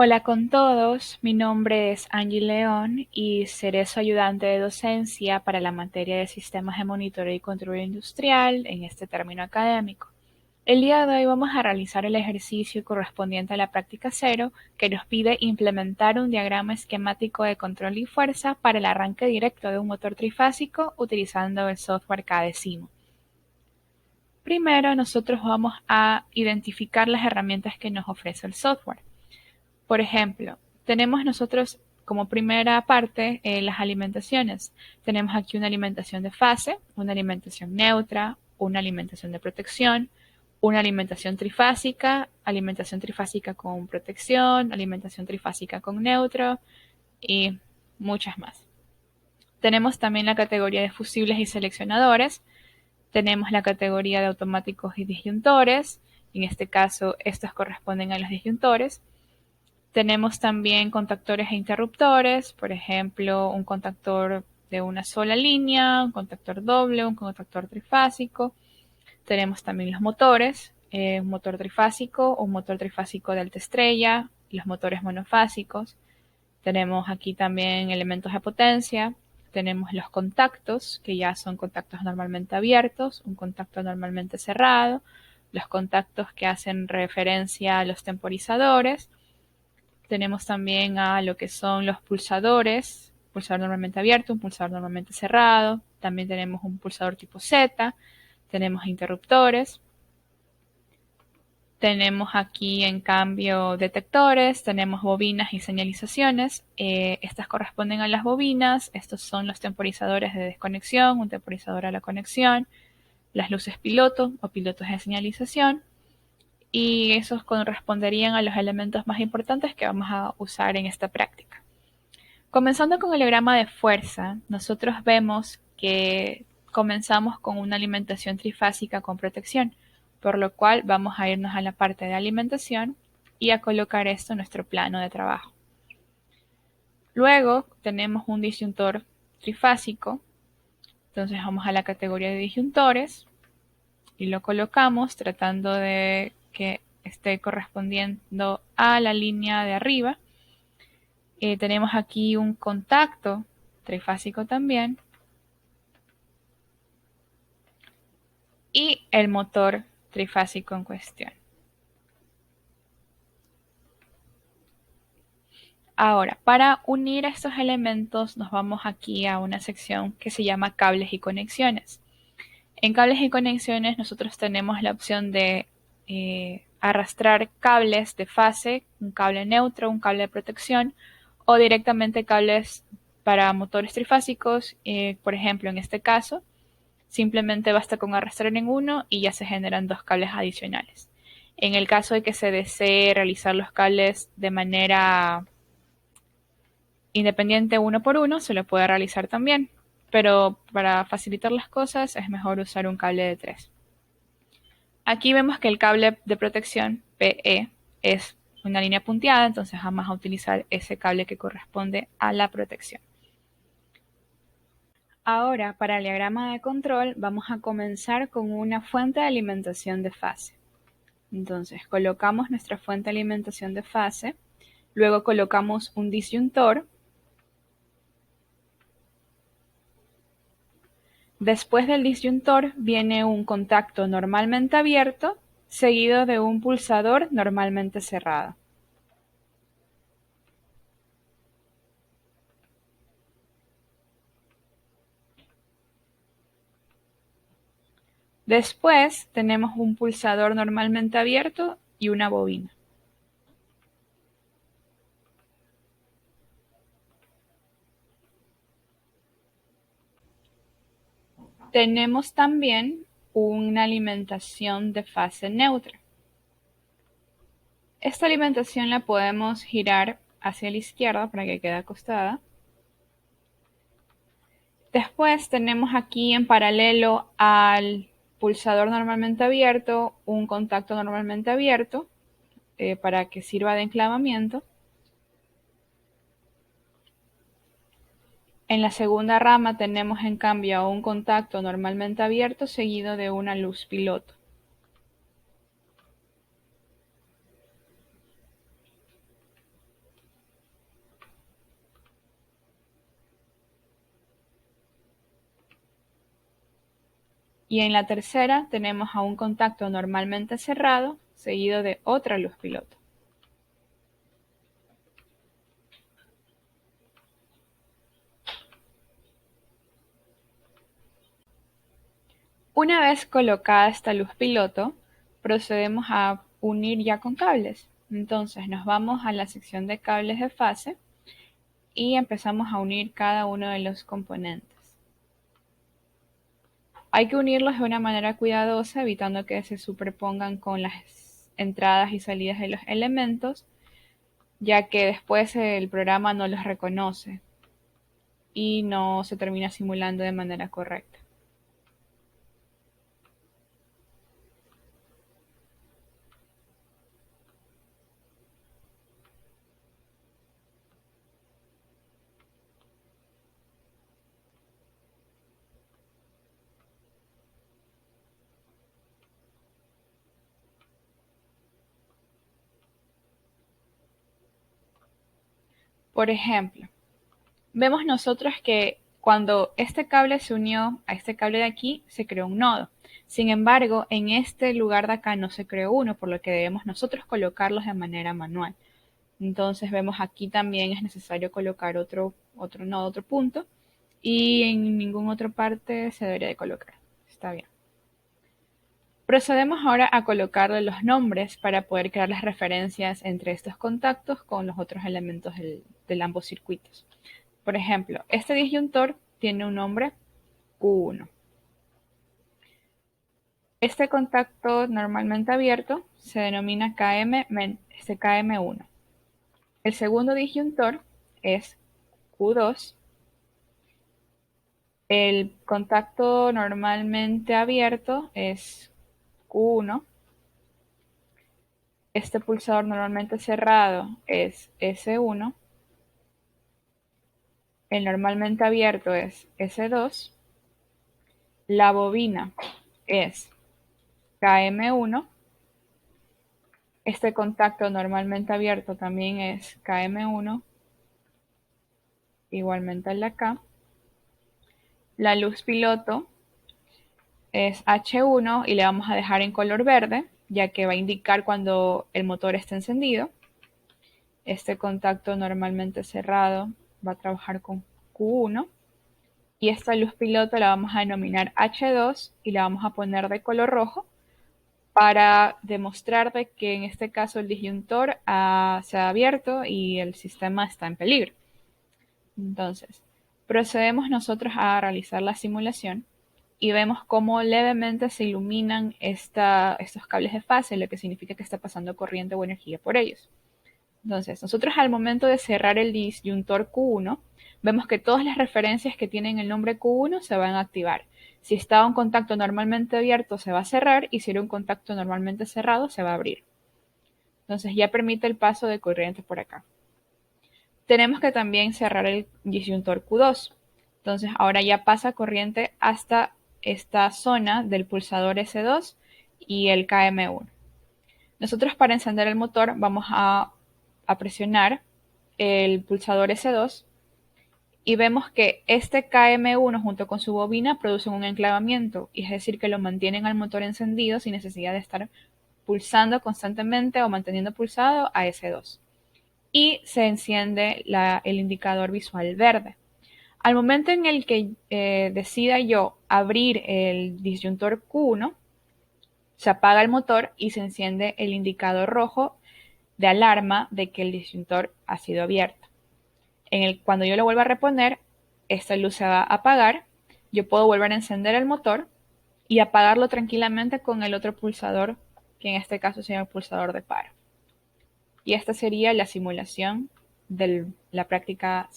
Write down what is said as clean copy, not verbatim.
Hola con todos, mi nombre es Angie León y seré su ayudante de docencia para la materia de sistemas de monitoreo y control industrial en este término académico. El día de hoy vamos a realizar el ejercicio correspondiente a la práctica cero que nos pide implementar un diagrama esquemático de control y fuerza para el arranque directo de un motor trifásico utilizando el software CADESIMO. Primero nosotros vamos a identificar las herramientas que nos ofrece el software. Por ejemplo, tenemos nosotros como primera parte las alimentaciones. Tenemos aquí una alimentación de fase, una alimentación neutra, una alimentación de protección, una alimentación trifásica con protección, alimentación trifásica con neutro y muchas más. Tenemos también la categoría de fusibles y seleccionadores. Tenemos la categoría de automáticos y disyuntores. En este caso, estos corresponden a los disyuntores. Tenemos también contactores e interruptores, por ejemplo, un contactor de una sola línea, un contactor doble, un contactor trifásico. Tenemos también los motores, un motor trifásico, un motor trifásico de alta estrella, los motores monofásicos. Tenemos aquí también elementos de potencia. Tenemos los contactos, que ya son contactos normalmente abiertos, un contacto normalmente cerrado, los contactos que hacen referencia a los temporizadores. Tenemos también a lo que son los pulsadores, pulsador normalmente abierto, un pulsador normalmente cerrado. También tenemos un pulsador tipo Z. Tenemos interruptores. Tenemos aquí en cambio detectores, tenemos bobinas y señalizaciones. Estas corresponden a las bobinas. Estos son los temporizadores de desconexión, un temporizador a la conexión, las luces piloto o pilotos de señalización. Y esos corresponderían a los elementos más importantes que vamos a usar en esta práctica. Comenzando con el diagrama de fuerza, nosotros vemos que comenzamos con una alimentación trifásica con protección, por lo cual vamos a irnos a la parte de alimentación y a colocar esto en nuestro plano de trabajo. Luego tenemos un disyuntor trifásico, entonces vamos a la categoría de disyuntores y lo colocamos tratando de que esté correspondiendo a la línea de arriba. Tenemos aquí un contacto trifásico también y el motor trifásico en cuestión. Ahora, para unir estos elementos nos vamos aquí a una sección que se llama cables y conexiones. En cables y conexiones nosotros tenemos la opción de arrastrar cables de fase, un cable neutro, un cable de protección o directamente cables para motores trifásicos. Por ejemplo, en este caso, simplemente basta con arrastrar en uno y ya se generan dos cables adicionales. En el caso de que se desee realizar los cables de manera independiente uno por uno, se lo puede realizar también, pero para facilitar las cosas es mejor usar un cable de 3. Aquí vemos que el cable de protección PE es una línea punteada, entonces vamos a utilizar ese cable que corresponde a la protección. Ahora, para el diagrama de control, vamos a comenzar con una fuente de alimentación de fase. Entonces, colocamos nuestra fuente de alimentación de fase, luego colocamos un disyuntor. Después del disyuntor viene un contacto normalmente abierto, seguido de un pulsador normalmente cerrado. Después tenemos un pulsador normalmente abierto y una bobina. Tenemos también una alimentación de fase neutra. Esta alimentación la podemos girar hacia la izquierda para que quede acostada. Después tenemos aquí en paralelo al pulsador normalmente abierto un contacto normalmente abierto para que sirva de enclavamiento. En la segunda rama tenemos en cambio un contacto normalmente abierto seguido de una luz piloto. Y en la tercera tenemos a un contacto normalmente cerrado seguido de otra luz piloto. Una vez colocada esta luz piloto, procedemos a unir ya con cables. Entonces nos vamos a la sección de cables de fase y empezamos a unir cada uno de los componentes. Hay que unirlos de una manera cuidadosa, evitando que se superpongan con las entradas y salidas de los elementos, ya que después el programa no los reconoce y no se termina simulando de manera correcta. Por ejemplo, vemos nosotros que cuando este cable se unió a este cable de aquí, se creó un nodo. Sin embargo, en este lugar de acá no se creó uno, por lo que debemos nosotros colocarlos de manera manual. Entonces vemos aquí también es necesario colocar otro nodo, otro punto, y en ninguna otra parte se debería de colocar. Está bien. Procedemos ahora a colocarle los nombres para poder crear las referencias entre estos contactos con los otros elementos de ambos circuitos. Por ejemplo, este disyuntor tiene un nombre Q1. Este contacto normalmente abierto se denomina KM1. El segundo disyuntor es Q2. El contacto normalmente abierto es Q1. Este pulsador normalmente cerrado es S1. El normalmente abierto es S2. La bobina es KM1. Este contacto normalmente abierto también es KM1. Igualmente el de acá. La luz piloto es H1 y le vamos a dejar en color verde, ya que va a indicar cuando el motor está encendido. Este contacto normalmente cerrado va a trabajar con Q1. Y esta luz piloto la vamos a denominar H2 y la vamos a poner de color rojo para demostrar de que en este caso el disyuntor se ha abierto y el sistema está en peligro. Entonces, procedemos nosotros a realizar la simulación y vemos cómo levemente se iluminan estos cables de fase, lo que significa que está pasando corriente o energía por ellos. Entonces, nosotros al momento de cerrar el disyuntor Q1, vemos que todas las referencias que tienen el nombre Q1 se van a activar. Si estaba un contacto normalmente abierto, se va a cerrar, y si era un contacto normalmente cerrado, se va a abrir. Entonces ya permite el paso de corriente por acá. Tenemos que también cerrar el disyuntor Q2. Entonces ahora ya pasa corriente hasta esta zona del pulsador S2 y el KM1. Nosotros para encender el motor vamos a presionar el pulsador S2 y vemos que este KM1 junto con su bobina producen un enclavamiento, y es decir que lo mantienen al motor encendido sin necesidad de estar pulsando constantemente o manteniendo pulsado a S2. Y se enciende el indicador visual verde. Al momento en el que decida yo abrir el disyuntor Q1, se apaga el motor y se enciende el indicador rojo de alarma de que el disyuntor ha sido abierto. Cuando yo lo vuelva a reponer, esta luz se va a apagar. Yo puedo volver a encender el motor y apagarlo tranquilamente con el otro pulsador, que en este caso sería el pulsador de paro. Y esta sería la simulación de la práctica.